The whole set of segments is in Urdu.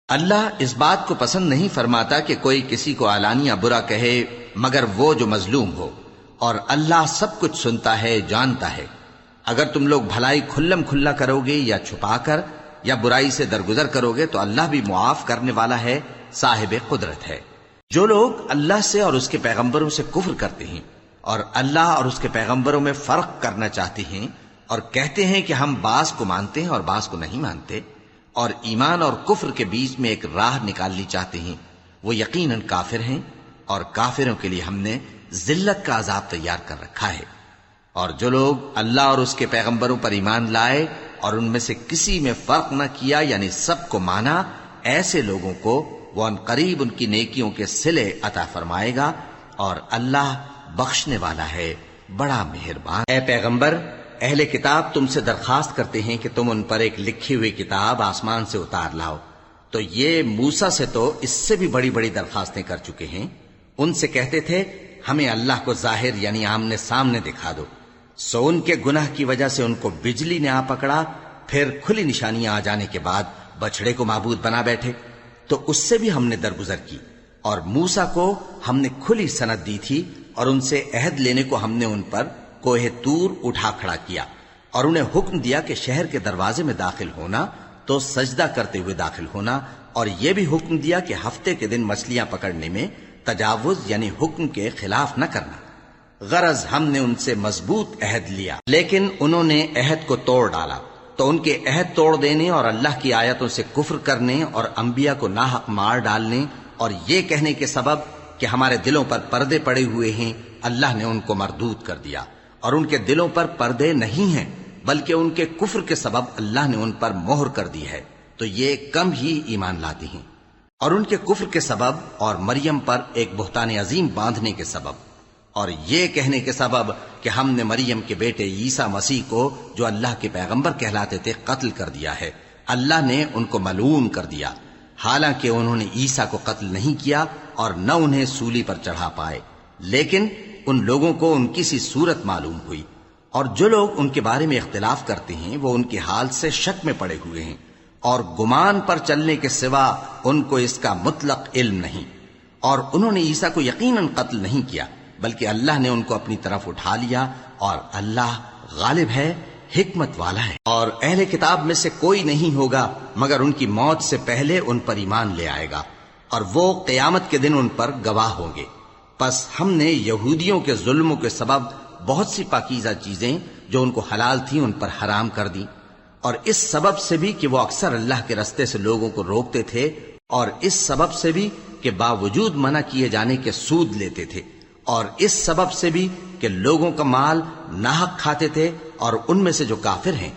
اللہ اس بات کو پسند نہیں فرماتا کہ کوئی کسی کو علانیہ برا کہے مگر وہ جو مظلوم ہو، اور اللہ سب کچھ سنتا ہے، جانتا ہے۔ اگر تم لوگ بھلائی کھلم کھلا کرو گے یا چھپا کر یا برائی سے درگزر کرو گے تو اللہ بھی معاف کرنے والا ہے، صاحب قدرت ہے۔ جو لوگ اللہ سے اور اس کے پیغمبروں سے کفر کرتے ہیں اور اللہ اور اس کے پیغمبروں میں فرق کرنا چاہتے ہیں اور کہتے ہیں کہ ہم بعض کو مانتے ہیں اور بعض کو نہیں مانتے، اور ایمان اور کفر کے بیچ میں ایک راہ نکالنی چاہتے ہیں، وہ یقیناً کافر ہیں، اور کافروں کے لیے ہم نے ذلت کا عذاب تیار کر رکھا ہے۔ اور جو لوگ اللہ اور اس کے پیغمبروں پر ایمان لائے اور ان میں سے کسی میں فرق نہ کیا، یعنی سب کو مانا، ایسے لوگوں کو وہ ان قریب ان کی نیکیوں کے صلے عطا فرمائے گا، اور اللہ بخشنے والا ہے، بڑا مہربان۔ اے پیغمبر، اہل کتاب تم سے درخواست کرتے ہیں کہ تم ان پر ایک لکھی ہوئی کتاب آسمان سے اتار لاؤ، تو یہ موسیٰ سے تو اس سے بھی بڑی بڑی درخواستیں کر چکے ہیں۔ ان سے کہتے تھے ہمیں اللہ کو ظاہر یعنی آمنے سامنے دکھا دو، سو ان کے گناہ کی وجہ سے ان کو بجلی نے آ پکڑا، پھر کھلی نشانیاں آ جانے کے بعد بچڑے کو معبود بنا بیٹھے، تو اس سے بھی ہم نے درگزر کی۔ اور موسیٰ کو ہم نے کھلی سند دی تھی، اور ان سے عہد لینے کو ہم نے ان پر کوہ طور اٹھا کھڑا کیا، اور انہیں حکم دیا کہ شہر کے دروازے میں داخل ہونا تو سجدہ کرتے ہوئے داخل ہونا، اور یہ بھی حکم دیا کہ ہفتے کے دن مچھلیاں پکڑنے میں تجاوز یعنی حکم کے خلاف نہ کرنا۔ غرض ہم نے ان سے مضبوط عہد لیا، لیکن انہوں نے عہد کو توڑ ڈالا، تو ان کے عہد توڑ دینے اور اللہ کی آیتوں سے کفر کرنے اور انبیاء کو ناحق مار ڈالنے اور یہ کہنے کے سبب کہ ہمارے دلوں پر پردے پڑے ہوئے ہیں، اللہ نے ان کو مردود کر دیا، اور ان کے دلوں پر پردے نہیں ہیں بلکہ ان کے کفر کے سبب اللہ نے ان پر مہر کر دی ہے، تو یہ کم ہی ایمان لاتی ہیں۔ اور ان کے کفر کے سبب اور مریم پر ایک بہتان عظیم باندھنے کے سبب اور یہ کہنے کے سبب کہ ہم نے مریم کے بیٹے عیسیٰ مسیح کو جو اللہ کے پیغمبر کہلاتے تھے قتل کر دیا ہے، اللہ نے ان کو ملعون کر دیا، حالانکہ انہوں نے عیسیٰ کو قتل نہیں کیا اور نہ انہیں سولی پر چڑھا پائے، لیکن ان لوگوں کو ان کی سی صورت معلوم ہوئی۔ اور جو لوگ ان کے بارے میں اختلاف کرتے ہیں وہ ان کے حال سے شک میں پڑے ہوئے ہیں، اور گمان پر چلنے کے سوا ان کو اس کا مطلق علم نہیں، اور انہوں نے عیسیٰ کو یقیناً قتل نہیں کیا بلکہ اللہ نے ان کو اپنی طرف اٹھا لیا، اور اللہ غالب ہے، حکمت والا ہے۔ اور اہل کتاب میں سے کوئی نہیں ہوگا مگر ان کی موت سے پہلے ان پر ایمان لے آئے گا، اور وہ قیامت کے دن ان پر گواہ ہوں گے۔ پس ہم نے یہودیوں کے ظلموں کے سبب بہت سی پاکیزہ چیزیں جو ان کو حلال تھیں ان پر حرام کر دیں، اور اس سبب سے بھی کہ وہ اکثر اللہ کے رستے سے لوگوں کو روکتے تھے، اور اس سبب سے بھی کہ باوجود منع کیے جانے کے سود لیتے تھے، اور اس سبب سے بھی کہ لوگوں کا مال ناحق کھاتے تھے، اور ان میں سے جو کافر ہیں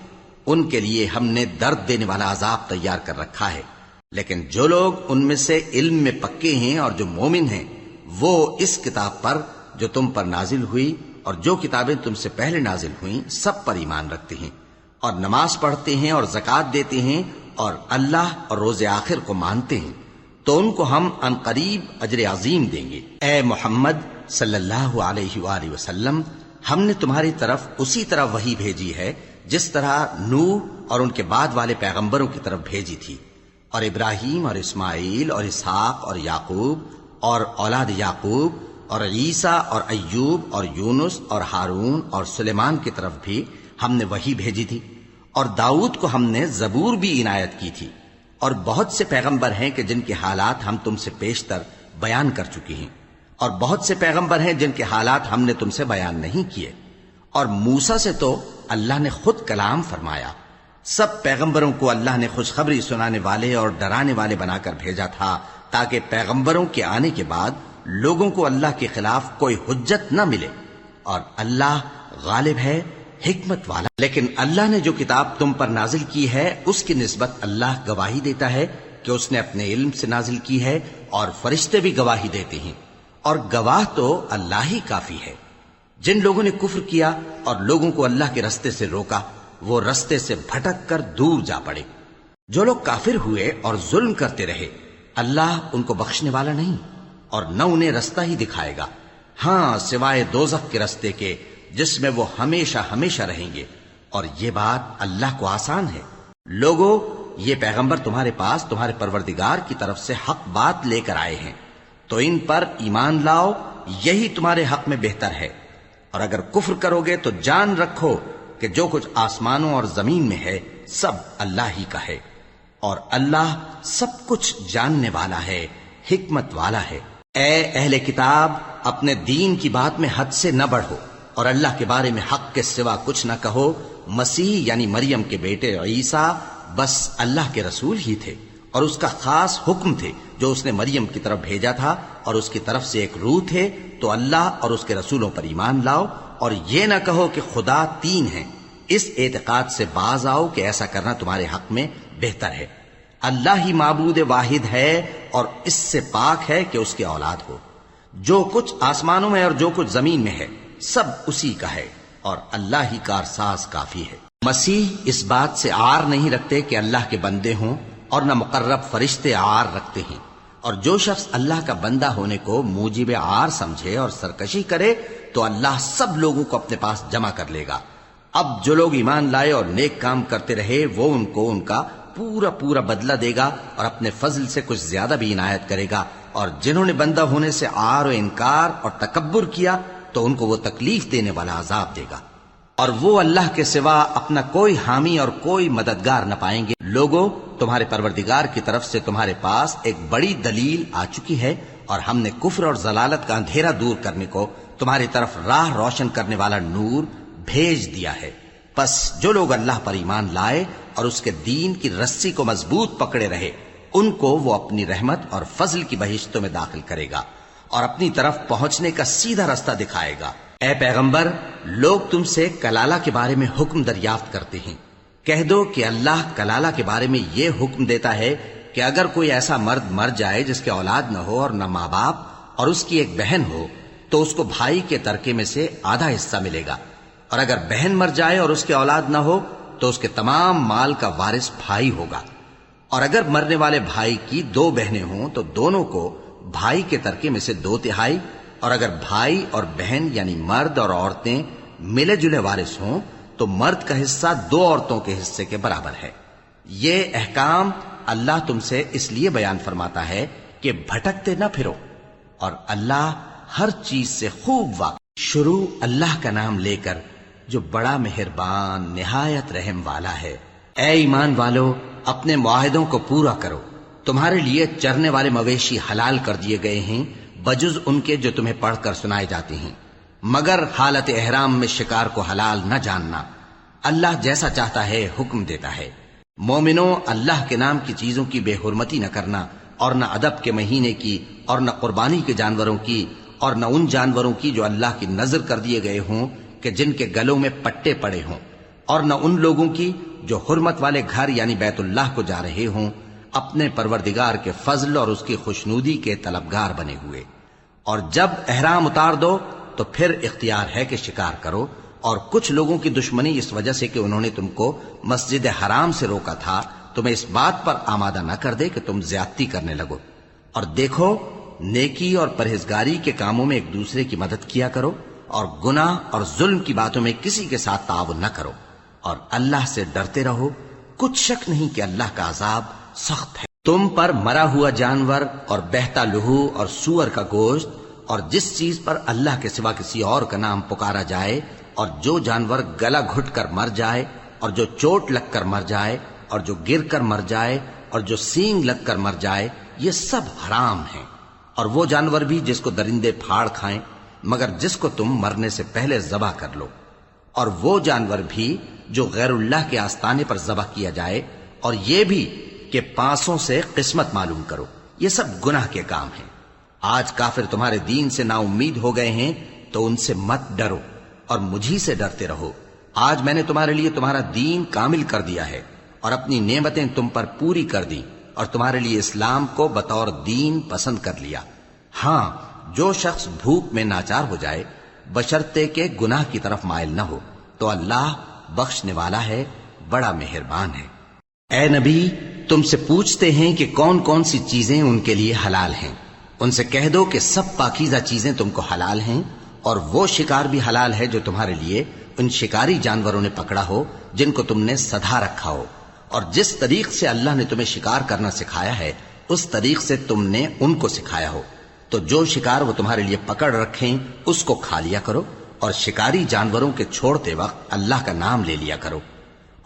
ان کے لیے ہم نے درد دینے والا عذاب تیار کر رکھا ہے۔ لیکن جو لوگ ان میں سے علم میں پکے ہیں اور جو مومن ہیں وہ اس کتاب پر جو تم پر نازل ہوئی اور جو کتابیں تم سے پہلے نازل ہوئیں سب پر ایمان رکھتے ہیں، اور نماز پڑھتے ہیں اور زکوٰۃ دیتے ہیں اور اللہ اور روز آخر کو مانتے ہیں، تو ان کو ہم ان قریب اجر عظیم دیں گے۔ اے محمد صلی اللہ علیہ وآلہ وسلم، ہم نے تمہاری طرف اسی طرح وحی بھیجی ہے جس طرح نوح اور ان کے بعد والے پیغمبروں کی طرف بھیجی تھی، اور ابراہیم اور اسماعیل اور اسحاق اور یعقوب اور اولاد یعقوب اور عیسیٰ اور ایوب اور یونس اور ہارون اور سلیمان کی طرف بھی ہم نے وحی بھیجی تھی، اور داؤد کو ہم نے زبور بھی عنایت کی تھی، اور بہت سے پیغمبر ہیں کہ جن کے حالات ہم تم سے پیشتر بیان کر چکے ہیں، اور بہت سے پیغمبر ہیں جن کے حالات ہم نے تم سے بیان نہیں کیے، اور موسیٰ سے تو اللہ نے خود کلام فرمایا۔ سب پیغمبروں کو اللہ نے خوشخبری سنانے والے اور ڈرانے والے بنا کر بھیجا تھا تاکہ پیغمبروں کے آنے کے بعد لوگوں کو اللہ کے خلاف کوئی حجت نہ ملے، اور اللہ غالب ہے، حکمت والا۔ لیکن اللہ نے جو کتاب تم پر نازل کی ہے اس کی نسبت اللہ گواہی دیتا ہے کہ اس نے اپنے علم سے نازل کی ہے، اور فرشتے بھی گواہی دیتے ہیں، اور گواہ تو اللہ ہی کافی ہے۔ جن لوگوں نے کفر کیا اور لوگوں کو اللہ کے رستے سے روکا وہ رستے سے بھٹک کر دور جا پڑے۔ جو لوگ کافر ہوئے اور ظلم کرتے رہے اللہ ان کو بخشنے والا نہیں، اور نہ انہیں رستہ ہی دکھائے گا، ہاں سوائے دوزخ کے رستے کے جس میں وہ ہمیشہ ہمیشہ رہیں گے، اور یہ بات اللہ کو آسان ہے۔ لوگو، یہ پیغمبر تمہارے پاس تمہارے پروردگار کی طرف سے حق بات لے کر آئے ہیں، تو ان پر ایمان لاؤ، یہی تمہارے حق میں بہتر ہے۔ اور اگر کفر کرو گے تو جان رکھو کہ جو کچھ آسمانوں اور زمین میں ہے سب اللہ ہی کا ہے، اور اللہ سب کچھ جاننے والا ہے، حکمت والا ہے۔ اے اہل کتاب، اپنے دین کی بات میں حد سے نہ بڑھو، اور اللہ کے بارے میں حق کے سوا کچھ نہ کہو۔ مسیح یعنی مریم کے بیٹے عیسیٰ بس اللہ کے رسول ہی تھے، اور اس کا خاص حکم تھے جو اس نے مریم کی طرف بھیجا تھا، اور اس کی طرف سے ایک روح تھے۔ تو اللہ اور اس کے رسولوں پر ایمان لاؤ، اور یہ نہ کہو کہ خدا تین ہیں۔ اس اعتقاد سے باز آؤ کہ ایسا کرنا تمہارے حق میں بہتر ہے۔ اللہ ہی معبود واحد ہے، اور اس سے پاک ہے کہ اس کی اولاد ہو۔ جو کچھ آسمانوں میں اور جو کچھ زمین میں ہے سب اسی کا ہے، اور اللہ ہی کارساز کافی ہے۔ مسیح اس بات سے عار نہیں رکھتے کہ اللہ کے بندے ہوں، اور نہ مقرب فرشتے عار رکھتے ہیں، اور جو شخص اللہ کا بندہ ہونے کو موجب عار سمجھے اور سرکشی کرے تو اللہ سب لوگوں کو اپنے پاس جمع کر لے گا۔ اب جو لوگ ایمان لائے اور نیک کام کرتے رہے وہ ان کو ان کا پورا پورا بدلہ دے گا، اور اپنے فضل سے کچھ زیادہ بھی عنایت کرے گا۔ اور جنہوں نے بندہ ہونے سے عار و انکار اور تکبر کیا تو ان کو وہ تکلیف دینے والا عذاب دے گا، اور وہ اللہ کے سوا اپنا کوئی حامی اور کوئی مددگار نہ پائیں گے۔ لوگوں، تمہارے پروردگار کی طرف سے تمہارے پاس ایک بڑی دلیل آ چکی ہے، اور ہم نے کفر اور ضلالت کا اندھیرا دور کرنے کو تمہاری طرف راہ روشن کرنے والا نور بھیج دیا ہے۔ پس جو لوگ اللہ پر ایمان لائے اور اس کے دین کی رسی کو مضبوط پکڑے رہے، ان کو وہ اپنی رحمت اور فضل کی بہشتوں میں داخل کرے گا، اور اپنی طرف پہنچنے کا سیدھا رستہ دکھائے گا۔ اے پیغمبر، لوگ تم سے کلالہ کے بارے میں حکم دریافت کرتے ہیں۔ کہہ دو کہ اللہ کلالہ کے بارے میں یہ حکم دیتا ہے کہ اگر کوئی ایسا مرد مر جائے جس کے اولاد نہ ہو اور نہ ماں باپ، اور اس کی ایک بہن ہو، تو اس کو بھائی کے ترکے میں سے آدھا حصہ ملے گا، اور اگر بہن مر جائے اور اس کے اولاد نہ ہو تو اس کے تمام مال کا وارث بھائی ہوگا۔ اور اگر مرنے والے بھائی کی دو بہنیں ہوں تو دونوں کو بھائی کے ترکے میں سے 2/3، اور اگر بھائی اور بہن یعنی مرد اور عورتیں ملے جلے وارث ہوں تو مرد کا حصہ 2 عورتوں کے حصے کے برابر ہے۔ یہ احکام اللہ تم سے اس لیے بیان فرماتا ہے کہ بھٹکتے نہ پھرو، اور اللہ ہر چیز سے خوب واقف۔ شروع اللہ کا نام لے کر جو بڑا مہربان نہایت رحم والا ہے۔ اے ایمان والو، اپنے معاہدوں کو پورا کرو۔ تمہارے لیے چرنے والے مویشی حلال کر دیے گئے ہیں بجز ان کے جو تمہیں پڑھ کر سنائے جاتے ہیں، مگر حالت احرام میں شکار کو حلال نہ جاننا۔ اللہ جیسا چاہتا ہے حکم دیتا ہے۔ مومنوں، اللہ کے نام کی چیزوں کی بے حرمتی نہ کرنا، اور نہ ادب کے مہینے کی، اور نہ قربانی کے جانوروں کی، اور نہ ان جانوروں کی جو اللہ کی نذر کر دیے گئے ہوں کہ جن کے گلوں میں پٹے پڑے ہوں، اور نہ ان لوگوں کی جو حرمت والے گھر یعنی بیت اللہ کو جا رہے ہوں، اپنے پروردگار کے فضل اور اس کی خوشنودی کے طلبگار بنے ہوئے۔ اور جب احرام اتار دو تو پھر اختیار ہے کہ شکار کرو، اور کچھ لوگوں کی دشمنی اس وجہ سے کہ انہوں نے تم کو مسجد حرام سے روکا تھا تمہیں اس بات پر آمادہ نہ کر دے کہ تم زیادتی کرنے لگو۔ اور دیکھو، نیکی اور پرہیزگاری کے کاموں میں ایک دوسرے کی مدد کیا کرو، اور گناہ اور ظلم کی باتوں میں کسی کے ساتھ تعاون نہ کرو، اور اللہ سے ڈرتے رہو۔ کچھ شک نہیں کہ اللہ کا عذاب سخت ہے۔ تم پر مرا ہوا جانور اور بہتا لہو اور سور کا گوشت، اور جس چیز پر اللہ کے سوا کسی اور کا نام پکارا جائے، اور جو جانور گلا گھٹ کر مر جائے، اور جو چوٹ لگ کر مر جائے، اور جو گر کر مر جائے، اور جو سینگ لگ کر مر جائے، یہ سب حرام ہیں۔ اور وہ جانور بھی جس کو درندے پھاڑ کھائیں، مگر جس کو تم مرنے سے پہلے ذبح کر لو، اور وہ جانور بھی جو غیر اللہ کے آستانے پر ذبح کیا جائے، اور یہ بھی کہ پانسوں سے قسمت معلوم کرو۔ یہ سب گناہ کے کام ہیں۔ آج کافر تمہارے دین سے نا امید ہو گئے ہیں تو ان سے مت ڈرو، اور مجھی سے ڈرتے رہو۔ آج میں نے تمہارے لیے تمہارا دین کامل کر دیا ہے، اور اپنی نعمتیں تم پر پوری کر دی، اور تمہارے لیے اسلام کو بطور دین پسند کر لیا۔ ہاں، جو شخص بھوک میں ناچار ہو جائے بشرطے کہ گناہ کی طرف مائل نہ ہو تو اللہ بخشنے والا ہے، بڑا مہربان ہے۔ اے نبی، تم سے پوچھتے ہیں کہ کون کون سی چیزیں ان کے لیے حلال ہیں۔ ان سے کہہ دو کہ سب پاکیزہ چیزیں تم کو حلال ہیں، اور وہ شکار بھی حلال ہے جو تمہارے لیے ان شکاری جانوروں نے پکڑا ہو جن کو تم نے سدھا رکھا ہو، اور جس طریق سے اللہ نے تمہیں شکار کرنا سکھایا ہے اس طریق سے تم نے ان کو سکھایا ہو، تو جو شکار وہ تمہارے لیے پکڑ رکھیں اس کو کھا لیا کرو، اور شکاری جانوروں کے چھوڑتے وقت اللہ کا نام لے لیا کرو،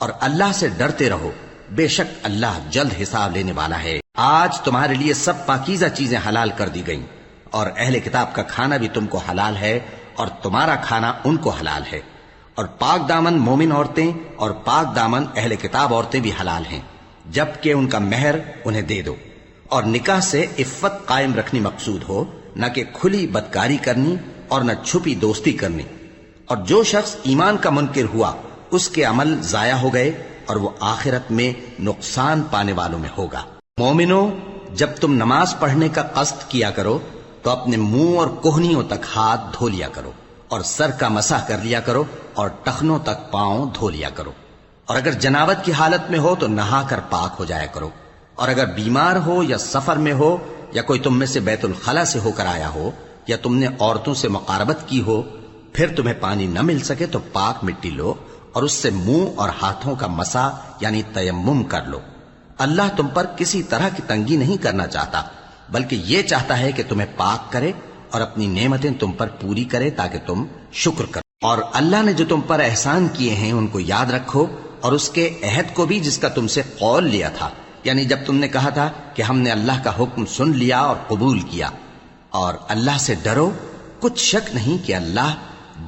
اور اللہ سے ڈرتے رہو، بے شک اللہ جلد حساب لینے والا ہے۔ آج تمہارے لیے سب پاکیزہ چیزیں حلال کر دی گئیں، اور اہل کتاب کا کھانا بھی تم کو حلال ہے اور تمہارا کھانا ان کو حلال ہے، اور پاک دامن مومن عورتیں اور پاک دامن اہل کتاب عورتیں بھی حلال ہیں، جبکہ ان کا مہر انہیں دے دو، اور نکاح سے عفت قائم رکھنی مقصود ہو، نہ کہ کھلی بدکاری کرنی اور نہ چھپی دوستی کرنی۔ اور جو شخص ایمان کا منکر ہوا اس کے عمل ضائع ہو گئے اور وہ آخرت میں نقصان پانے والوں میں ہوگا۔ مومنو، جب تم نماز پڑھنے کا قصد کیا کرو تو اپنے منہ اور کوہنیوں تک ہاتھ دھو لیا کرو، اور سر کا مسح کر لیا کرو، اور ٹخنوں تک پاؤں دھو لیا کرو، اور اگر جنابت کی حالت میں ہو تو نہا کر پاک ہو جایا کرو، اور اگر بیمار ہو یا سفر میں ہو یا کوئی تم میں سے بیت الخلا سے ہو کر آیا ہو یا تم نے عورتوں سے مقاربت کی ہو، پھر تمہیں پانی نہ مل سکے تو پاک مٹی لو اور اس سے منہ اور ہاتھوں کا مسح یعنی تیمم کر لو۔ اللہ تم پر کسی طرح کی تنگی نہیں کرنا چاہتا، بلکہ یہ چاہتا ہے کہ تمہیں پاک کرے اور اپنی نعمتیں تم پر پوری کرے تاکہ تم شکر کرو۔ اور اللہ نے جو تم پر احسان کیے ہیں ان کو یاد رکھو، اور اس کے عہد کو بھی جس کا تم سے قول لیا تھا، یعنی جب تم نے کہا تھا کہ ہم نے اللہ کا حکم سن لیا اور قبول کیا۔ اور اللہ سے ڈرو، کچھ شک نہیں کہ اللہ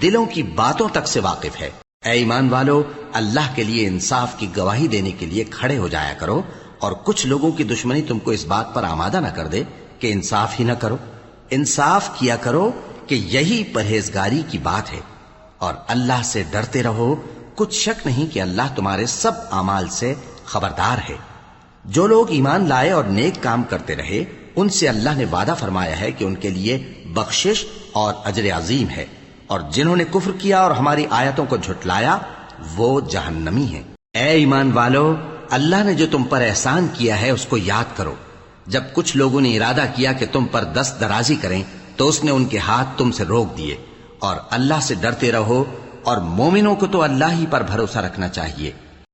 دلوں کی باتوں تک سے واقف ہے۔ اے ایمان والو، اللہ کے لیے انصاف کی گواہی دینے کے لیے کھڑے ہو جایا کرو، اور کچھ لوگوں کی دشمنی تم کو اس بات پر آمادہ نہ کر دے کہ انصاف ہی نہ کرو۔ انصاف کیا کرو کہ یہی پرہیزگاری کی بات ہے، اور اللہ سے ڈرتے رہو، کچھ شک نہیں کہ اللہ تمہارے سب اعمال سے خبردار ہے۔ جو لوگ ایمان لائے اور نیک کام کرتے رہے ان سے اللہ نے وعدہ فرمایا ہے کہ ان کے لیے بخشش اور اجر عظیم ہے، اور جنہوں نے کفر کیا اور ہماری آیتوں کو جھٹلایا وہ جہنمی ہیں۔ اے ایمان والو، اللہ نے جو تم پر احسان کیا ہے اس کو یاد کرو۔ جب کچھ لوگوں نے ارادہ کیا کہ تم پر دست درازی کریں تو اس نے ان کے ہاتھ تم سے روک دیے، اور اللہ سے ڈرتے رہو، اور مومنوں کو تو اللہ ہی پر بھروسہ رکھنا چاہیے۔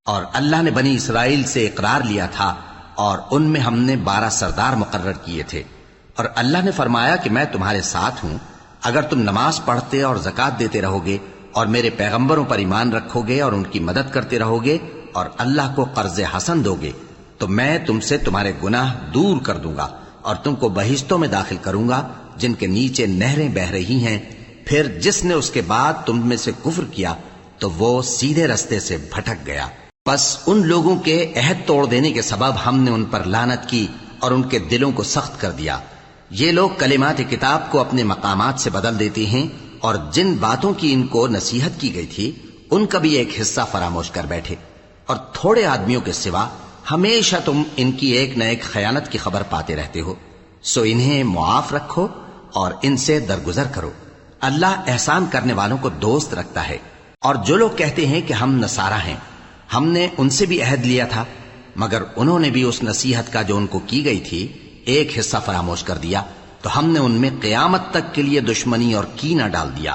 اور اللہ نے بنی اسرائیل سے اقرار لیا تھا، اور ان میں ہم نے 12 سردار مقرر کیے تھے، اور اللہ نے فرمایا کہ میں تمہارے ساتھ ہوں، اگر تم نماز پڑھتے اور زکوٰۃ دیتے رہو گے اور میرے پیغمبروں پر ایمان رکھو گے اور ان کی مدد کرتے رہو گے اور اللہ کو قرض حسن دو گے تو میں تم سے تمہارے گناہ دور کر دوں گا اور تم کو بہشتوں میں داخل کروں گا جن کے نیچے نہریں بہہ رہی ہیں۔ پھر جس نے اس کے بعد تم میں سے کفر کیا تو وہ سیدھے رستے سے بھٹک گیا۔ بس ان لوگوں کے عہد توڑ دینے کے سبب ہم نے ان پر لعنت کی اور ان کے دلوں کو سخت کر دیا۔ یہ لوگ کلمات کتاب کو اپنے مقامات سے بدل دیتے ہیں، اور جن باتوں کی ان کو نصیحت کی گئی تھی ان کا بھی ایک حصہ فراموش کر بیٹھے، اور تھوڑے آدمیوں کے سوا ہمیشہ تم ان کی ایک نہ ایک خیانت کی خبر پاتے رہتے ہو، سو انہیں معاف رکھو اور ان سے درگزر کرو۔ اللہ احسان کرنے والوں کو دوست رکھتا ہے۔ اور جو لوگ کہتے ہیں کہ ہم نصارہ ہیں، ہم نے ان سے بھی عہد لیا تھا، مگر انہوں نے بھی اس نصیحت کا جو ان کو کی گئی تھی ایک حصہ فراموش کر دیا، تو ہم نے ان میں قیامت تک کے لیے دشمنی اور کینہ ڈال دیا،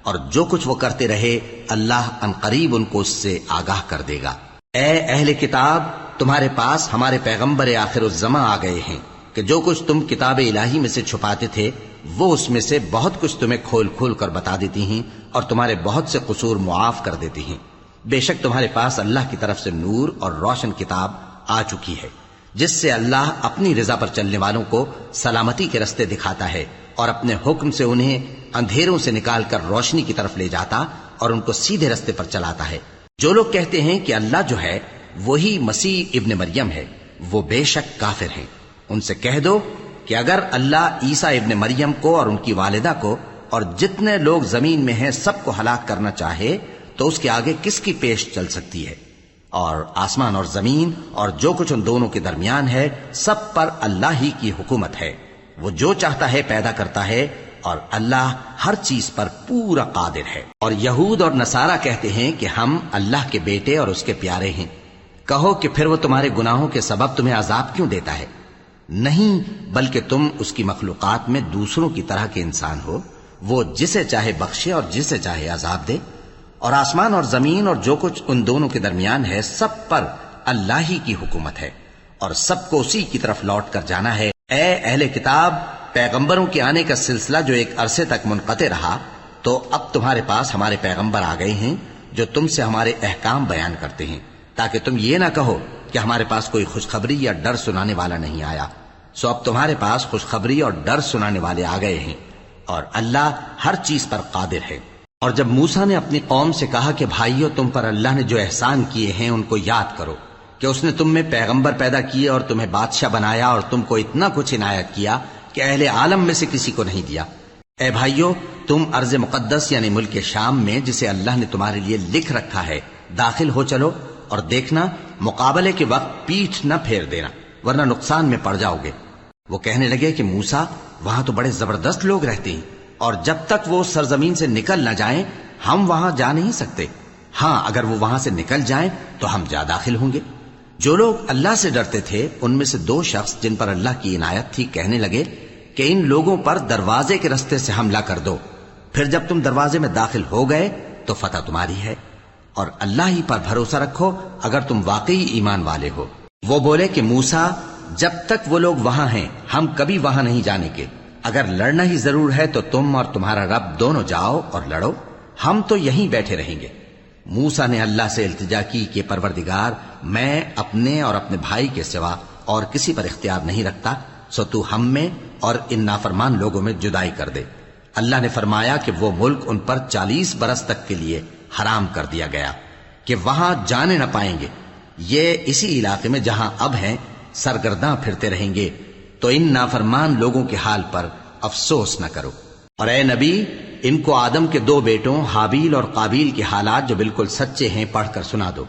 اور جو کچھ وہ کرتے رہے اللہ عنقریب ان کو اس سے آگاہ کر دے گا۔ اے اہل کتاب، تمہارے پاس ہمارے پیغمبر آخر الزماں آ گئے ہیں کہ جو کچھ تم کتاب الہی میں سے چھپاتے تھے وہ اس میں سے بہت کچھ تمہیں کھول کھول کر بتا دیتی ہیں اور تمہارے بہت سے قصور معاف کر دیتی ہیں۔ بے شک تمہارے پاس اللہ کی طرف سے نور اور روشن کتاب آ چکی ہے، جس سے اللہ اپنی رضا پر چلنے والوں کو سلامتی کے رستے دکھاتا ہے اور اپنے حکم سے انہیں اندھیروں سے نکال کر روشنی کی طرف لے جاتا اور ان کو سیدھے رستے پر چلاتا ہے۔ جو لوگ کہتے ہیں کہ اللہ جو ہے وہی مسیح ابن مریم ہے، وہ بے شک کافر ہیں۔ ان سے کہہ دو کہ اگر اللہ عیسیٰ ابن مریم کو اور ان کی والدہ کو اور جتنے لوگ زمین میں ہیں سب کو ہلاک کرنا چاہے تو اس کے آگے کس کی پیش چل سکتی ہے؟ اور آسمان اور زمین اور جو کچھ ان دونوں کے درمیان ہے سب پر اللہ ہی کی حکومت ہے، وہ جو چاہتا ہے پیدا کرتا ہے، اور اللہ ہر چیز پر پورا قادر ہے۔ اور یہود اور نصارہ کہتے ہیں کہ ہم اللہ کے بیٹے اور اس کے پیارے ہیں۔ کہو کہ پھر وہ تمہارے گناہوں کے سبب تمہیں عذاب کیوں دیتا ہے؟ نہیں، بلکہ تم اس کی مخلوقات میں دوسروں کی طرح کے انسان ہو، وہ جسے چاہے بخشے اور جسے چاہے عذاب دے۔ اور آسمان اور زمین اور جو کچھ ان دونوں کے درمیان ہے سب پر اللہ ہی کی حکومت ہے اور سب کو اسی کی طرف لوٹ کر جانا ہے۔ اے اہل کتاب، پیغمبروں کے آنے کا سلسلہ جو ایک عرصے تک منقطع رہا، تو اب تمہارے پاس ہمارے پیغمبر آ گئے ہیں جو تم سے ہمارے احکام بیان کرتے ہیں، تاکہ تم یہ نہ کہو کہ ہمارے پاس کوئی خوشخبری یا ڈر سنانے والا نہیں آیا۔ سو اب تمہارے پاس خوشخبری اور ڈر سنانے والے آ گئے ہیں، اور اللہ ہر چیز پر قادر ہے۔ اور جب موسیٰ نے اپنی قوم سے کہا کہ بھائیو، تم پر اللہ نے جو احسان کیے ہیں ان کو یاد کرو، کہ اس نے تم میں پیغمبر پیدا کیے اور تمہیں بادشاہ بنایا اور تم کو اتنا کچھ عنایت کیا کہ اہل عالم میں سے کسی کو نہیں دیا۔ اے بھائیو، تم ارض مقدس یعنی ملک شام میں، جسے اللہ نے تمہارے لیے لکھ رکھا ہے، داخل ہو چلو، اور دیکھنا مقابلے کے وقت پیٹھ نہ پھیر دینا، ورنہ نقصان میں پڑ جاؤ گے۔ وہ کہنے لگے کہ موسیٰ، وہاں تو بڑے زبردست لوگ رہتے ہیں، اور جب تک وہ سرزمین سے نکل نہ جائیں ہم وہاں جا نہیں سکتے۔ ہاں، اگر وہ وہاں سے نکل جائیں تو ہم جا داخل ہوں گے۔ جو لوگ اللہ سے ڈرتے تھے ان میں سے دو شخص جن پر اللہ کی عنایت تھی کہنے لگے کہ ان لوگوں پر دروازے کے رستے سے حملہ کر دو، پھر جب تم دروازے میں داخل ہو گئے تو فتح تمہاری ہے، اور اللہ ہی پر بھروسہ رکھو اگر تم واقعی ایمان والے ہو۔ وہ بولے کہ موسیٰ، جب تک وہ لوگ وہاں ہیں ہم کبھی وہاں نہیں جانے کے، اگر لڑنا ہی ضرور ہے تو تم اور تمہارا رب دونوں جاؤ اور لڑو، ہم تو یہیں بیٹھے رہیں گے۔ موسیٰ نے اللہ سے التجا کی کہ پروردگار، میں اپنے اور اپنے بھائی کے سوا اور کسی پر اختیار نہیں رکھتا، سو تو ہم میں اور ان نافرمان لوگوں میں جدائی کر دے۔ اللہ نے فرمایا کہ وہ ملک ان پر 40 برس تک کے لیے حرام کر دیا گیا کہ وہاں جانے نہ پائیں گے۔ یہ اسی علاقے میں جہاں اب ہیں سرگرداں پھرتے رہیں گے، تو ان نافرمان لوگوں کے حال پر افسوس نہ کرو۔ اور اے نبی، ان کو آدم کے 2 بیٹوں حابیل اور قابیل کے حالات جو بالکل سچے ہیں پڑھ کر سنا دو،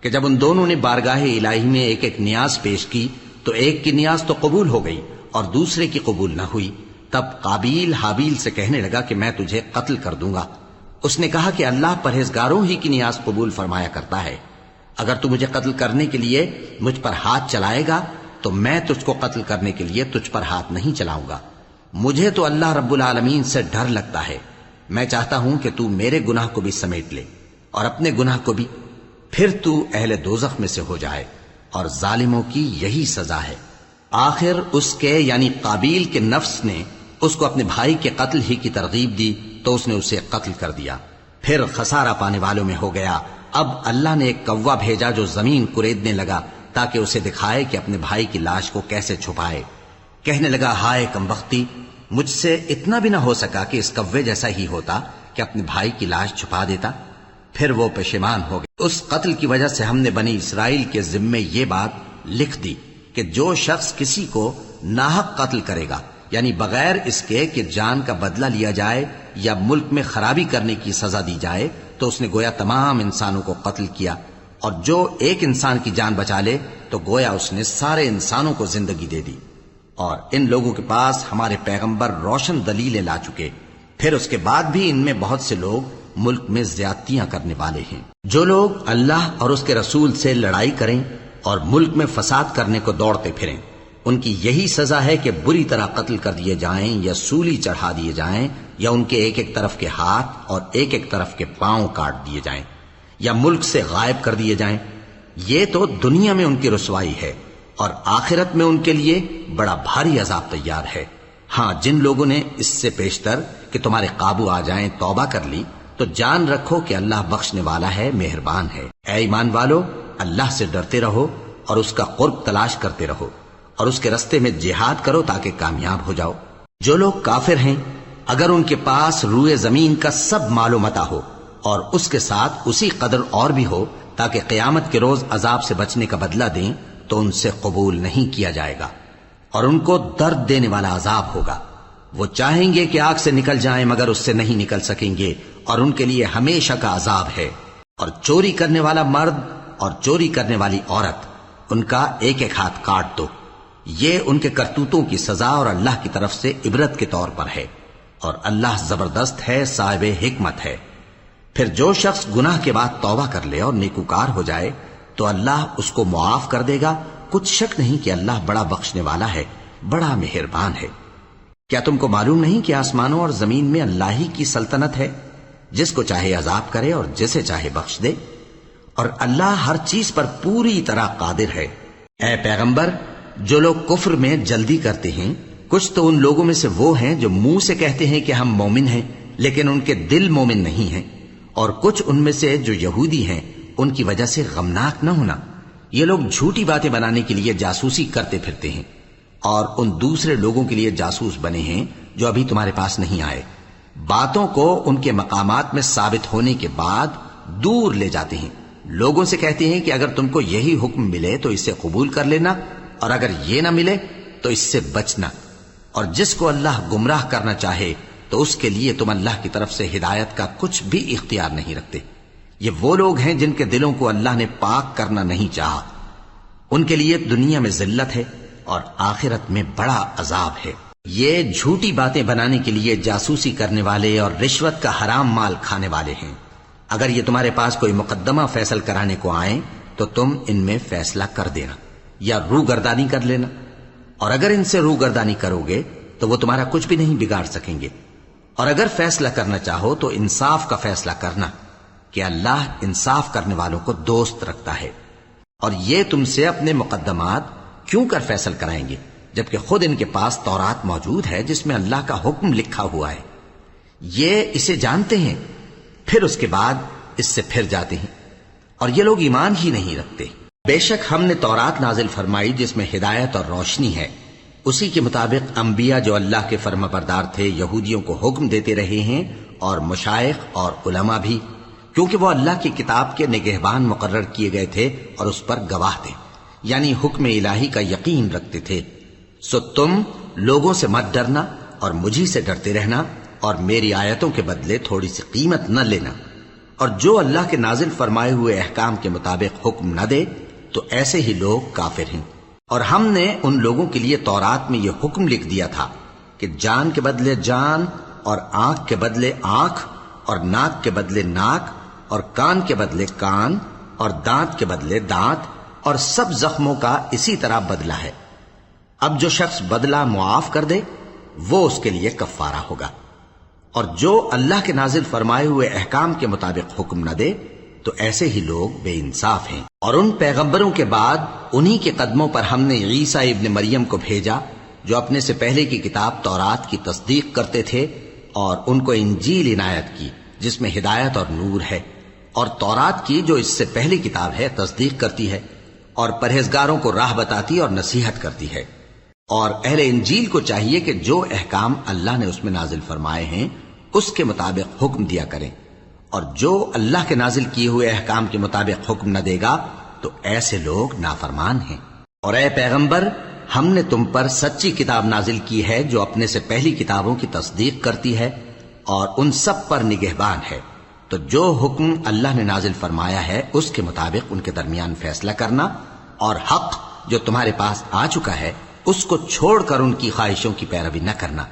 کہ جب ان دونوں نے بارگاہ الہی میں ایک ایک نیاز پیش کی تو ایک کی نیاز تو قبول ہو گئی اور دوسرے کی قبول نہ ہوئی۔ تب قابیل حابیل سے کہنے لگا کہ میں تجھے قتل کر دوں گا۔ اس نے کہا کہ اللہ پرہیزگاروں ہی کی نیاز قبول فرمایا کرتا ہے، اگر تو مجھے قتل کرنے کے لیے مجھ پر ہاتھ چلائے گا تو میں تجھ کو قتل کرنے کے لیے تجھ پر ہاتھ نہیں چلاؤں گا۔ مجھے تو اللہ رب العالمین سے ڈر لگتا ہے، میں چاہتا ہوں کہ تو میرے گناہ کو بھی سمیٹ لے اور اپنے گناہ کو بھی، پھر تو اہل دوزخ میں سے ہو جائے، اور ظالموں کی یہی سزا ہے۔ آخر اس کے یعنی قابیل کے نفس نے اس کو اپنے بھائی کے قتل ہی کی ترغیب دی تو اس نے اسے قتل کر دیا، پھر خسارہ پانے والوں میں ہو گیا۔ اب اللہ نے ایک کوا بھیجا جو زمین کریدنے لگا تاکہ اسے دکھائے کہ اپنے بھائی کی لاش کو کیسے چھپائے۔ کہنے لگا، ہائے کمبختی، مجھ سے اتنا بھی نہ ہو سکا کہ اس کوے جیسا ہی ہوتا کہ اپنے بھائی کی لاش چھپا دیتا۔ پھر وہ پشیمان ہو گئے۔ اس قتل کی وجہ سے ہم نے بنی اسرائیل کے ذمے یہ بات لکھ دی کہ جو شخص کسی کو ناحق قتل کرے گا، یعنی بغیر اس کے کہ جان کا بدلہ لیا جائے یا ملک میں خرابی کرنے کی سزا دی جائے، تو اس نے گویا تمام انسانوں کو قتل کیا، اور جو ایک انسان کی جان بچا لے تو گویا اس نے سارے انسانوں کو زندگی دے دی۔ اور ان لوگوں کے پاس ہمارے پیغمبر روشن دلیلیں لا چکے، پھر اس کے بعد بھی ان میں بہت سے لوگ ملک میں زیادتیاں کرنے والے ہیں۔ جو لوگ اللہ اور اس کے رسول سے لڑائی کریں اور ملک میں فساد کرنے کو دوڑتے پھریں، ان کی یہی سزا ہے کہ بری طرح قتل کر دیے جائیں یا سولی چڑھا دیے جائیں، یا ان کے ایک ایک طرف کے ہاتھ اور ایک ایک طرف کے پاؤں کاٹ دیے جائیں، یا ملک سے غائب کر دیے جائیں۔ یہ تو دنیا میں ان کی رسوائی ہے، اور آخرت میں ان کے لیے بڑا بھاری عذاب تیار ہے۔ ہاں، جن لوگوں نے اس سے پیشتر کہ تمہارے قابو آ جائیں توبہ کر لی تو جان رکھو کہ اللہ بخشنے والا ہے، مہربان ہے۔ اے ایمان والو، اللہ سے ڈرتے رہو اور اس کا قرب تلاش کرتے رہو، اور اس کے رستے میں جہاد کرو تاکہ کامیاب ہو جاؤ۔ جو لوگ کافر ہیں، اگر ان کے پاس روئے زمین کا سب مال و متاع ہو اور اس کے ساتھ اسی قدر اور بھی ہو تاکہ قیامت کے روز عذاب سے بچنے کا بدلہ دیں، تو ان سے قبول نہیں کیا جائے گا، اور ان کو درد دینے والا عذاب ہوگا۔ وہ چاہیں گے کہ آگ سے نکل جائیں مگر اس سے نہیں نکل سکیں گے، اور ان کے لیے ہمیشہ کا عذاب ہے۔ اور چوری کرنے والا مرد اور چوری کرنے والی عورت، ان کا ایک ایک ہاتھ کاٹ دو، یہ ان کے کرتوتوں کی سزا اور اللہ کی طرف سے عبرت کے طور پر ہے، اور اللہ زبردست ہے، صاحب حکمت ہے۔ پھر جو شخص گناہ کے بعد توبہ کر لے اور نیکوکار ہو جائے تو اللہ اس کو معاف کر دے گا۔ کچھ شک نہیں کہ اللہ بڑا بخشنے والا ہے، بڑا مہربان ہے۔ کیا تم کو معلوم نہیں کہ آسمانوں اور زمین میں اللہ ہی کی سلطنت ہے، جس کو چاہے عذاب کرے اور جسے چاہے بخش دے؟ اور اللہ ہر چیز پر پوری طرح قادر ہے۔ اے پیغمبر، جو لوگ کفر میں جلدی کرتے ہیں، کچھ تو ان لوگوں میں سے وہ ہیں جو منہ سے کہتے ہیں کہ ہم مومن ہیں لیکن ان کے دل مومن نہیں ہیں، اور کچھ ان میں سے جو یہودی ہیں، ان کی وجہ سے غمناک نہ ہونا۔ یہ لوگ جھوٹی باتیں بنانے کے لیے جاسوسی کرتے پھرتے ہیں اور ان دوسرے لوگوں کے لیے جاسوس بنے ہیں جو ابھی تمہارے پاس نہیں آئے۔ باتوں کو ان کے مقامات میں ثابت ہونے کے بعد دور لے جاتے ہیں، لوگوں سے کہتے ہیں کہ اگر تم کو یہی حکم ملے تو اسے قبول کر لینا، اور اگر یہ نہ ملے تو اس سے بچنا، اور جس کو اللہ گمراہ کرنا چاہے تو اس کے لیے تم اللہ کی طرف سے ہدایت کا کچھ بھی اختیار نہیں رکھتے۔ یہ وہ لوگ ہیں جن کے دلوں کو اللہ نے پاک کرنا نہیں چاہا، ان کے لیے دنیا میں ذلت ہے اور آخرت میں بڑا عذاب ہے۔ یہ جھوٹی باتیں بنانے کے لیے جاسوسی کرنے والے اور رشوت کا حرام مال کھانے والے ہیں۔ اگر یہ تمہارے پاس کوئی مقدمہ فیصل کرانے کو آئیں تو تم ان میں فیصلہ کر دینا یا روگردانی کر لینا، اور اگر ان سے روگردانی کرو گے تو وہ تمہارا کچھ بھی نہیں بگاڑ سکیں گے، اور اگر فیصلہ کرنا چاہو تو انصاف کا فیصلہ کرنا کہ اللہ انصاف کرنے والوں کو دوست رکھتا ہے۔ اور یہ تم سے اپنے مقدمات کیوں کر فیصل کرائیں گے جبکہ خود ان کے پاس تورات موجود ہے جس میں اللہ کا حکم لکھا ہوا ہے۔ یہ اسے جانتے ہیں، پھر اس کے بعد اس سے پھر جاتے ہیں، اور یہ لوگ ایمان ہی نہیں رکھتے۔ بے شک ہم نے تورات نازل فرمائی جس میں ہدایت اور روشنی ہے، اسی کے مطابق انبیاء جو اللہ کے فرما بردار تھے یہودیوں کو حکم دیتے رہے ہیں، اور مشائخ اور علماء بھی، کیونکہ وہ اللہ کی کتاب کے نگہبان مقرر کیے گئے تھے اور اس پر گواہ تھے، یعنی حکم الہی کا یقین رکھتے تھے۔ سو تم لوگوں سے مت ڈرنا اور مجھی سے ڈرتے رہنا، اور میری آیتوں کے بدلے تھوڑی سی قیمت نہ لینا، اور جو اللہ کے نازل فرمائے ہوئے احکام کے مطابق حکم نہ دے تو ایسے ہی لوگ کافر ہیں۔ اور ہم نے ان لوگوں کے لیے تورات میں یہ حکم لکھ دیا تھا کہ جان کے بدلے جان، اور آنکھ کے بدلے آنکھ، اور ناک کے بدلے ناک، اور کان کے بدلے کان، اور دانت کے بدلے دانت، اور سب زخموں کا اسی طرح بدلہ ہے۔ اب جو شخص بدلہ معاف کر دے وہ اس کے لیے کفارہ ہوگا، اور جو اللہ کے نازل فرمائے ہوئے احکام کے مطابق حکم نہ دے تو ایسے ہی لوگ بے انصاف ہیں۔ اور ان پیغمبروں کے بعد انہی کے قدموں پر ہم نے عیسیٰ ابن مریم کو بھیجا جو اپنے سے پہلے کی کتاب تورات کی تصدیق کرتے تھے، اور ان کو انجیل عنایت کی جس میں ہدایت اور نور ہے، اور تورات کی جو اس سے پہلی کتاب ہے تصدیق کرتی ہے، اور پرہیزگاروں کو راہ بتاتی اور نصیحت کرتی ہے۔ اور اہل انجیل کو چاہیے کہ جو احکام اللہ نے اس میں نازل فرمائے ہیں اس کے مطابق حکم دیا کریں، اور جو اللہ کے نازل کیے ہوئے احکام کے مطابق حکم نہ دے گا تو ایسے لوگ نافرمان ہیں۔ اور اے پیغمبر، ہم نے تم پر سچی کتاب نازل کی ہے جو اپنے سے پہلی کتابوں کی تصدیق کرتی ہے اور ان سب پر نگہبان ہے، تو جو حکم اللہ نے نازل فرمایا ہے اس کے مطابق ان کے درمیان فیصلہ کرنا، اور حق جو تمہارے پاس آ چکا ہے اس کو چھوڑ کر ان کی خواہشوں کی پیروی نہ کرنا۔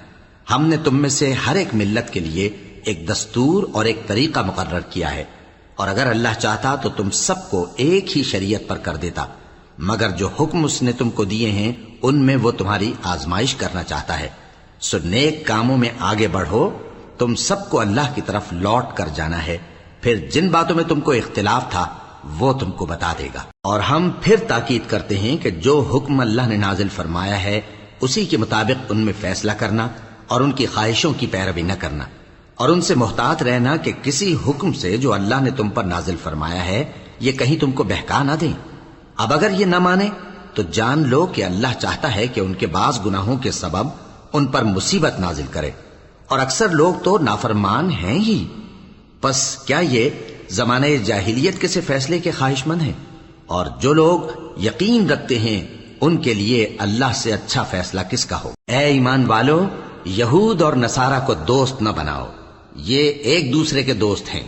ہم نے تم میں سے ہر ایک ملت کے لیے ایک دستور اور ایک طریقہ مقرر کیا ہے، اور اگر اللہ چاہتا تو تم سب کو ایک ہی شریعت پر کر دیتا، مگر جو حکم اس نے تم کو دیے ہیں ان میں وہ تمہاری آزمائش کرنا چاہتا ہے۔ سو نیک کاموں میں آگے بڑھو، تم سب کو اللہ کی طرف لوٹ کر جانا ہے، پھر جن باتوں میں تم کو اختلاف تھا وہ تم کو بتا دے گا۔ اور ہم پھر تاکید کرتے ہیں کہ جو حکم اللہ نے نازل فرمایا ہے اسی کے مطابق ان میں فیصلہ کرنا اور ان کی خواہشوں کی پیروی نہ کرنا، اور ان سے محتاط رہنا کہ کسی حکم سے جو اللہ نے تم پر نازل فرمایا ہے یہ کہیں تم کو بہکا نہ دیں۔ اب اگر یہ نہ مانے تو جان لو کہ اللہ چاہتا ہے کہ ان کے بعض گناہوں کے سبب ان پر مصیبت نازل کرے، اور اکثر لوگ تو نافرمان ہیں ہی۔ پس کیا یہ زمانہ جاہلیت کے سے فیصلے کے خواہش مند ہیں؟ اور جو لوگ یقین رکھتے ہیں ان کے لیے اللہ سے اچھا فیصلہ کس کا ہو؟ اے ایمان والو، یہود اور نصارہ کو دوست نہ بناؤ، یہ ایک دوسرے کے دوست ہیں،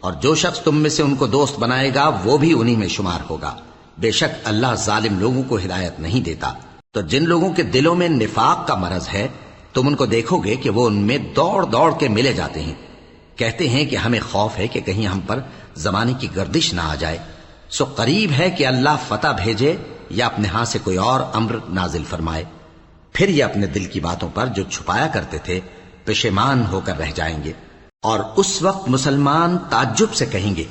اور جو شخص تم میں سے ان کو دوست بنائے گا وہ بھی انہی میں شمار ہوگا۔ بے شک اللہ ظالم لوگوں کو ہدایت نہیں دیتا۔ تو جن لوگوں کے دلوں میں نفاق کا مرض ہے تم ان کو دیکھو گے کہ وہ ان میں دوڑ دوڑ کے ملے جاتے ہیں، کہتے ہیں کہ ہمیں خوف ہے کہ کہیں ہم پر زمانے کی گردش نہ آ جائے۔ سو قریب ہے کہ اللہ فتح بھیجے یا اپنے ہاں سے کوئی اور امر نازل فرمائے، پھر یہ اپنے دل کی باتوں پر جو چھپایا کرتے تھے پشیمان ہو کر رہ جائیں گے۔ اور اس وقت مسلمان تعجب سے کہیں گے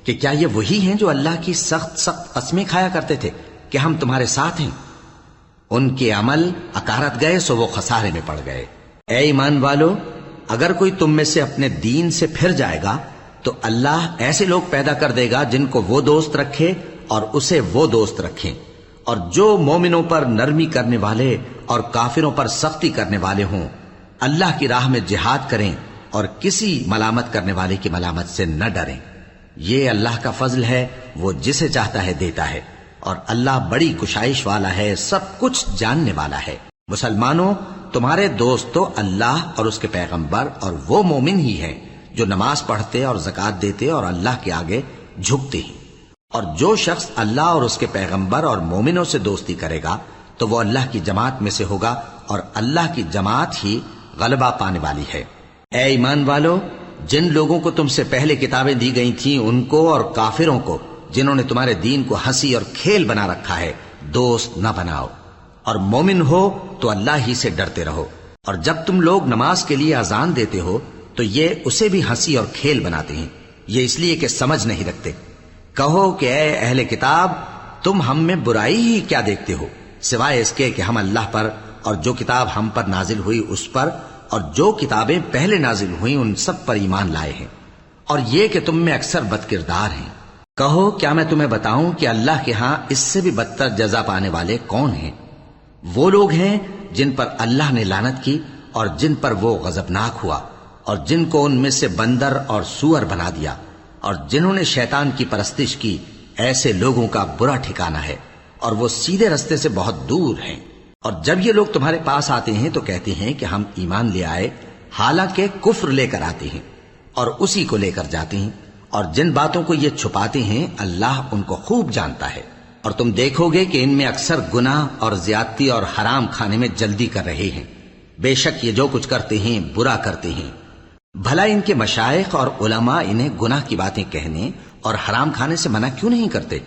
کہ کیا یہ وہی ہیں جو اللہ کی سخت سخت قسمیں کھایا کرتے تھے کہ ہم تمہارے ساتھ ہیں؟ ان کے عمل اکارت گئے سو وہ خسارے میں پڑ گئے۔ اے ایمان والو، اگر کوئی تم میں سے اپنے دین سے پھر جائے گا تو اللہ ایسے لوگ پیدا کر دے گا جن کو وہ دوست رکھے اور اسے وہ دوست رکھیں، اور جو مومنوں پر نرمی کرنے والے اور کافروں پر سختی کرنے والے ہوں، اللہ کی راہ میں جہاد کریں اور کسی ملامت کرنے والے کی ملامت سے نہ ڈریں۔ یہ اللہ کا فضل ہے، وہ جسے چاہتا ہے دیتا ہے، اور اللہ بڑی کشائش والا ہے، سب کچھ جاننے والا ہے۔ مسلمانوں، تمہارے دوست تو اللہ اور اس کے پیغمبر اور وہ مومن ہی ہیں جو نماز پڑھتے اور زکوٰۃ دیتے اور اللہ کے آگے جھکتے ہیں۔ اور جو شخص اللہ اور اس کے پیغمبر اور مومنوں سے دوستی کرے گا تو وہ اللہ کی جماعت میں سے ہوگا، اور اللہ کی جماعت ہی غلبہ پانے والی ہے۔ اے ایمان والو، جن لوگوں کو تم سے پہلے کتابیں دی گئی تھیں ان کو اور کافروں کو جنہوں نے تمہارے دین کو ہنسی اور کھیل بنا رکھا ہے دوست نہ بناؤ، اور مومن ہو تو اللہ ہی سے ڈرتے رہو۔ اور جب تم لوگ نماز کے لیے اذان دیتے ہو تو یہ اسے بھی ہنسی اور کھیل بناتے ہیں، یہ اس لیے کہ سمجھ نہیں رکھتے۔ کہو کہ اے اہل کتاب، تم ہم میں برائی ہی کیا دیکھتے ہو، سوائے اس کے کہ ہم اللہ پر اور جو کتاب ہم پر نازل ہوئی اس پر اور جو کتابیں پہلے نازل ہوئیں ان سب پر ایمان لائے ہیں، اور یہ کہ تم میں اکثر بد کردار ہیں۔ کہو کیا میں تمہیں بتاؤں کہ اللہ کے ہاں اس سے بھی بدتر جزا پانے والے کون ہیں؟ وہ لوگ ہیں جن پر اللہ نے لعنت کی اور جن پر وہ غضبناک ہوا، اور جن کو ان میں سے بندر اور سور بنا دیا، اور جنہوں نے شیطان کی پرستش کی، ایسے لوگوں کا برا ٹھکانہ ہے، اور وہ سیدھے رستے سے بہت دور ہیں۔ اور جب یہ لوگ تمہارے پاس آتے ہیں تو کہتے ہیں کہ ہم ایمان لے آئے، حالانکہ کفر لے کر آتے ہیں اور اسی کو لے کر جاتے ہیں، اور جن باتوں کو یہ چھپاتے ہیں اللہ ان کو خوب جانتا ہے۔ اور تم دیکھو گے کہ ان میں اکثر گناہ اور زیادتی اور حرام کھانے میں جلدی کر رہے ہیں، بے شک یہ جو کچھ کرتے ہیں برا کرتے ہیں۔ بھلا ان کے مشائخ اور علماء انہیں گناہ کی باتیں کہنے اور حرام کھانے سے منع کیوں نہیں کرتے؟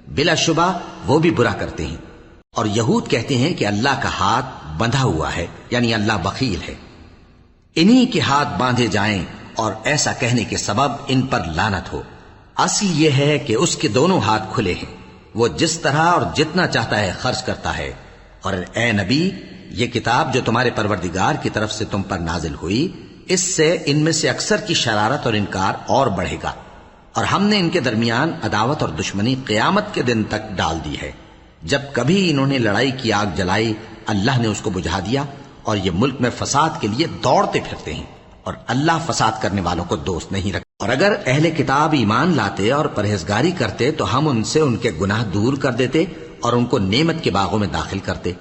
بلا شبہ وہ بھی برا کرتے ہیں۔ اور یہود کہتے ہیں کہ اللہ کا ہاتھ بندھا ہوا ہے، یعنی اللہ بخیل ہے، انہی کے ہاتھ باندھے جائیں، اور ایسا کہنے کے سبب ان پر لعنت ہو۔ اصل یہ ہے کہ اس کے دونوں ہاتھ کھلے ہیں، وہ جس طرح اور جتنا چاہتا ہے خرچ کرتا ہے۔ اور اے نبی، یہ کتاب جو تمہارے پروردگار کی طرف سے تم پر نازل ہوئی، اس سے ان میں سے اکثر کی شرارت اور انکار اور بڑھے گا، اور ہم نے ان کے درمیان عداوت اور دشمنی قیامت کے دن تک ڈال دی ہے۔ جب کبھی انہوں نے لڑائی کی آگ جلائی، اللہ نے اس کو بجھا دیا، اور یہ ملک میں فساد کے لیے دوڑتے پھرتے ہیں، اور اللہ فساد کرنے والوں کو دوست نہیں رکھتا۔ اور اگر اہل کتاب ایمان لاتے اور پرہیزگاری کرتے تو ہم ان سے ان کے گناہ دور کر دیتے اور ان کو نعمت کے باغوں میں داخل کرتے۔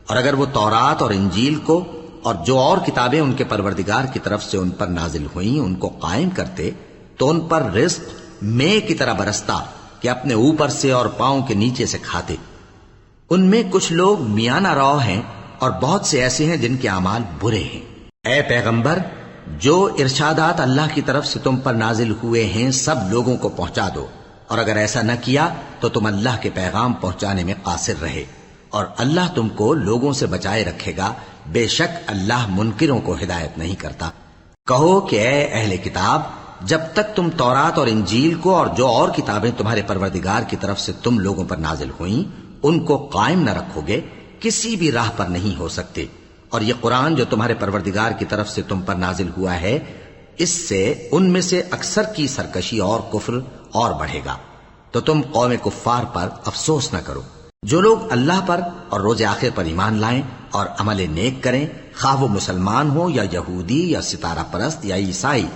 اور اگر وہ تورات اور انجیل کو اور جو اور کتابیں ان کے پروردگار کی طرف سے ان پر نازل ہوئیں ان کو قائم کرتے تو ان پر رزق مے کی طرح برستا کہ اپنے اوپر سے اور پاؤں کے نیچے سے کھاتے۔ ان میں کچھ لوگ میانہ رو ہیں اور بہت سے ایسے ہیں جن کے اعمال برے ہیں۔ اے پیغمبر، جو ارشادات اللہ کی طرف سے تم پر نازل ہوئے ہیں سب لوگوں کو پہنچا دو، اور اگر ایسا نہ کیا تو تم اللہ کے پیغام پہنچانے میں قاصر رہے، اور اللہ تم کو لوگوں سے بچائے رکھے گا، بے شک اللہ منکروں کو ہدایت نہیں کرتا۔ کہو کہ اے اہل کتاب، جب تک تم تورات اور انجیل کو اور جو اور کتابیں تمہارے پروردگار کی طرف سے تم لوگوں پر نازل ہوئیں ان کو قائم نہ رکھو گے، کسی بھی راہ پر نہیں ہو سکتے۔ اور یہ قرآن جو تمہارے پروردگار کی طرف سے تم پر نازل ہوا ہے، اس سے ان میں سے اکثر کی سرکشی اور کفر اور بڑھے گا، تو تم قوم کفار پر افسوس نہ کرو۔ جو لوگ اللہ پر اور روز آخر پر ایمان لائیں اور عمل نیک کریں، خواہ وہ مسلمان ہو یا یہودی یا ستارہ پرست یا عیسائی،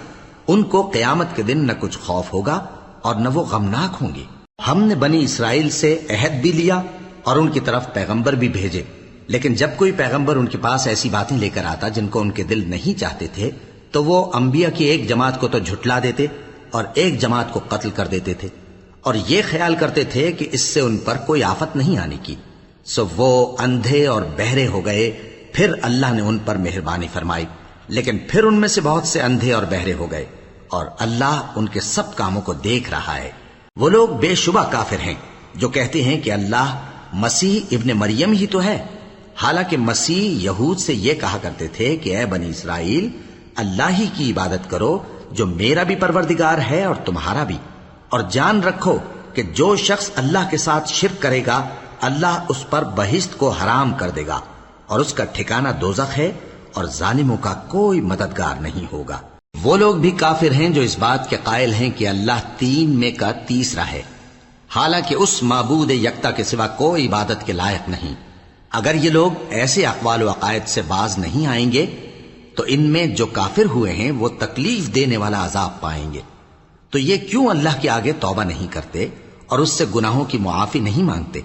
ان کو قیامت کے دن نہ کچھ خوف ہوگا اور نہ وہ غمناک ہوں گے۔ ہم نے بنی اسرائیل سے عہد بھی لیا اور ان کی طرف پیغمبر بھی بھیجے، لیکن جب کوئی پیغمبر ان کے پاس ایسی باتیں لے کر آتا جن کو ان کے دل نہیں چاہتے تھے تو وہ انبیاء کی ایک جماعت کو تو جھٹلا دیتے اور ایک جماعت کو قتل کر دیتے تھے، اور یہ خیال کرتے تھے کہ اس سے ان پر کوئی آفت نہیں آنے کی، سو وہ اندھے اور بہرے ہو گئے۔ پھر اللہ نے ان پر مہربانی فرمائی، لیکن پھر ان میں سے بہت سے اندھے اور بہرے ہو گئے، اور اللہ ان کے سب کاموں کو دیکھ رہا ہے۔ وہ لوگ بے شبہ کافر ہیں جو کہتے ہیں کہ اللہ مسیح ابن مریم ہی تو ہے، حالانکہ مسیح یہود سے یہ کہا کرتے تھے کہ اے بنی اسرائیل، اللہ ہی کی عبادت کرو جو میرا بھی پروردگار ہے اور تمہارا بھی، اور جان رکھو کہ جو شخص اللہ کے ساتھ شرک کرے گا اللہ اس پر بہشت کو حرام کر دے گا اور اس کا ٹھکانہ دوزخ ہے اور ظالموں کا کوئی مددگار نہیں ہوگا۔ وہ لوگ بھی کافر ہیں جو اس بات کے قائل ہیں کہ اللہ تین میں کا تیسرا ہے، حالانکہ اس معبود یکتا کے سوا کوئی عبادت کے لائق نہیں۔ اگر یہ لوگ ایسے اقوال و عقائد سے باز نہیں آئیں گے تو ان میں جو کافر ہوئے ہیں وہ تکلیف دینے والا عذاب پائیں گے۔ تو یہ کیوں اللہ کے آگے توبہ نہیں کرتے اور اس سے گناہوں کی معافی نہیں مانگتے؟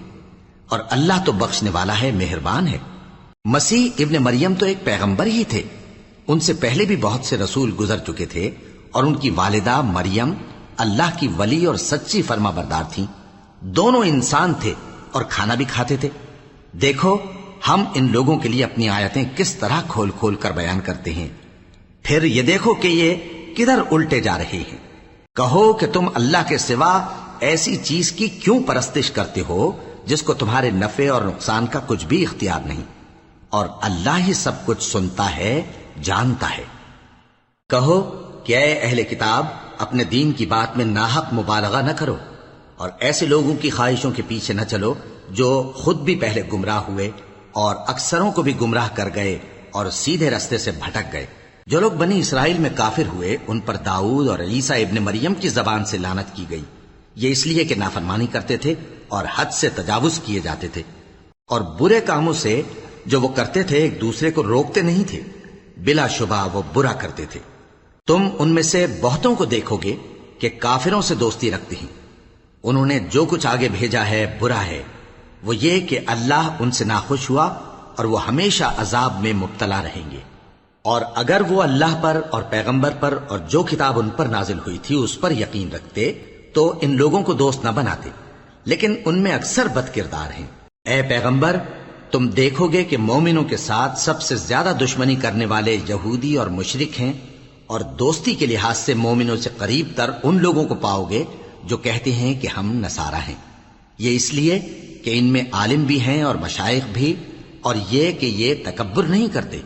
اور اللہ تو بخشنے والا ہے، مہربان ہے۔ مسیح ابن مریم تو ایک پیغمبر ہی تھے، ان سے پہلے بھی بہت سے رسول گزر چکے تھے، اور ان کی والدہ مریم اللہ کی ولی اور سچی فرما بردار تھیں۔ دونوں انسان تھے اور کھانا بھی کھاتے تھے۔ دیکھو ہم ان لوگوں کے لیے اپنی آیتیں کس طرح کھول کھول کر بیان کرتے ہیں، پھر یہ دیکھو کہ یہ کدھر الٹے جا رہے ہیں۔ کہو کہ تم اللہ کے سوا ایسی چیز کی کیوں پرستش کرتے ہو جس کو تمہارے نفع اور نقصان کا کچھ بھی اختیار نہیں، اور اللہ ہی سب کچھ سنتا ہے، جانتا ہے۔ کہو کہ اے اہل کتاب، اپنے دین کی بات میں ناحق مبالغہ نہ کرو اور ایسے لوگوں کی خواہشوں کے پیچھے نہ چلو جو خود بھی پہلے گمراہ ہوئے اور اکثروں کو بھی گمراہ کر گئے اور سیدھے رستے سے بھٹک گئے۔ جو لوگ بنی اسرائیل میں کافر ہوئے ان پر داؤد اور عیسیٰ ابن مریم کی زبان سے لعنت کی گئی، یہ اس لیے کہ نافرمانی کرتے تھے اور حد سے تجاوز کیے جاتے تھے، اور برے کاموں سے جو وہ کرتے تھے ایک دوسرے کو روکتے نہیں تھے، بلا شبہ وہ برا کرتے تھے۔ تم ان میں سے بہتوں کو دیکھو گے کہ کافروں سے دوستی رکھتے ہیں، انہوں نے جو کچھ آگے بھیجا ہے برا ہے، وہ یہ کہ اللہ ان سے ناخوش ہوا اور وہ ہمیشہ عذاب میں مبتلا رہیں گے۔ اور اگر وہ اللہ پر اور پیغمبر پر اور جو کتاب ان پر نازل ہوئی تھی اس پر یقین رکھتے تو ان لوگوں کو دوست نہ بناتے، لیکن ان میں اکثر بد کردار ہیں۔ اے پیغمبر، تم دیکھو گے کہ مومنوں کے ساتھ سب سے زیادہ دشمنی کرنے والے یہودی اور مشرک ہیں، اور دوستی کے لحاظ سے مومنوں سے قریب تر ان لوگوں کو پاؤ گے جو کہتے ہیں کہ ہم نصارہ ہیں۔ یہ اس لیے کہ ان میں عالم بھی ہیں اور مشائخ بھی، اور یہ کہ یہ تکبر نہیں کرتے۔